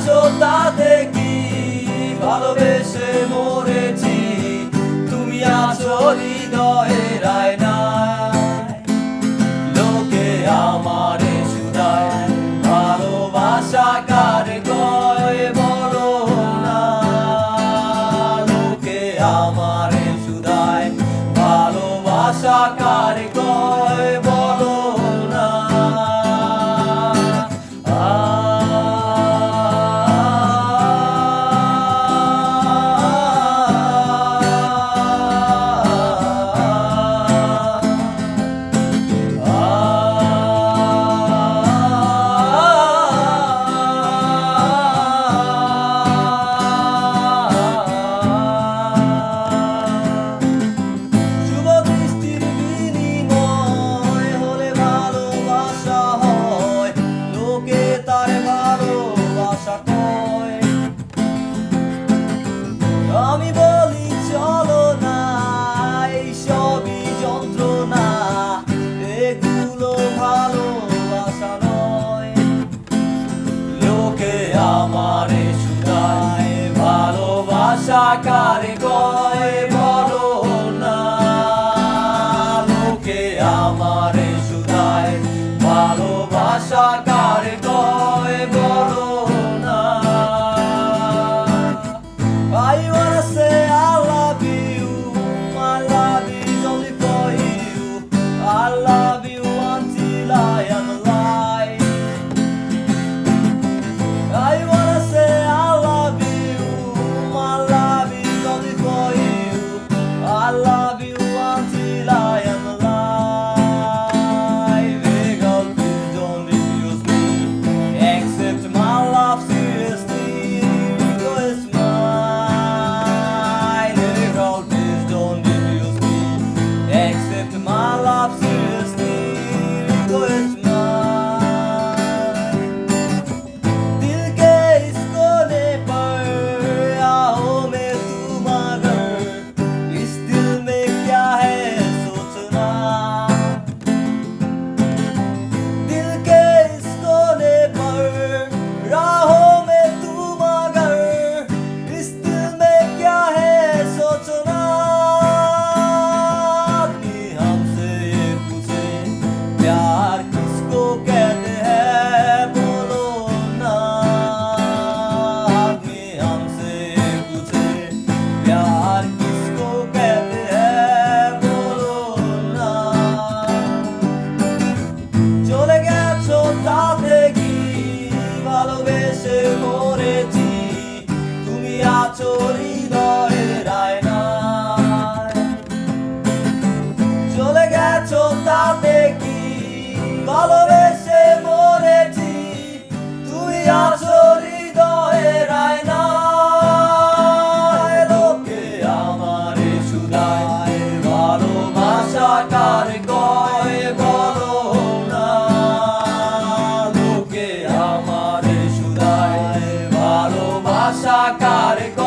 আছো তাতে কি ভালোবেসে মরেছি, তুমি আছো হৃদয়ের আয়নায়। লোকে আমারে শুধায় ভালোবাসা কারে কয় বলো না, লোকে আমারে শুধায় ভালোবাসা কারে কয় বলো না। আমি বলি চলো না, এই সবই যন্ত্রণা, এগুলো ভালোবাসা নয়। লোকে আমারে শুধায় ভালোবাসা কারে কয় বলো না, লোকে আমারে শুধায় ভালোবাসা কারে কয় বলো না। I wanna say I love you, my love is only for you, I love you until I am alive. I wanna say I love you, my love is only for you, I love you until I am alive. Hey girl, please don't refuse me, accept my love seriously, because it's mine. Hey girl, please don't refuse me, accept my love seriously, because it's mine. दिल के इस कोने पर आओ मैं तुम अगर, इस दिल में क्या है सोचना। दिल के इस कोने पर राहों में तुम अगर, इस दिल में क्या है सोचना। आदमी हमसे ये पूछे प्यार किसको कहते हैं बोलो ना, आदमी हमसे ये पूछे प्यार किसको कहते हैं बोलो ना। চলে গেছো তাতে কি ভালোবেসে মরেছি, তুমি আছো হৃদয়ের আয়নায়। চলে গেছো তাতে কি ভালোবেসে মরেছি, তুমি আছো হৃদয়ের আয়নায়। লোকে আমারে শুধায় ভালোবাসা কারে কয় বলো না, লোকে আমারে শুধায় ভালোবাসা কারে কয়।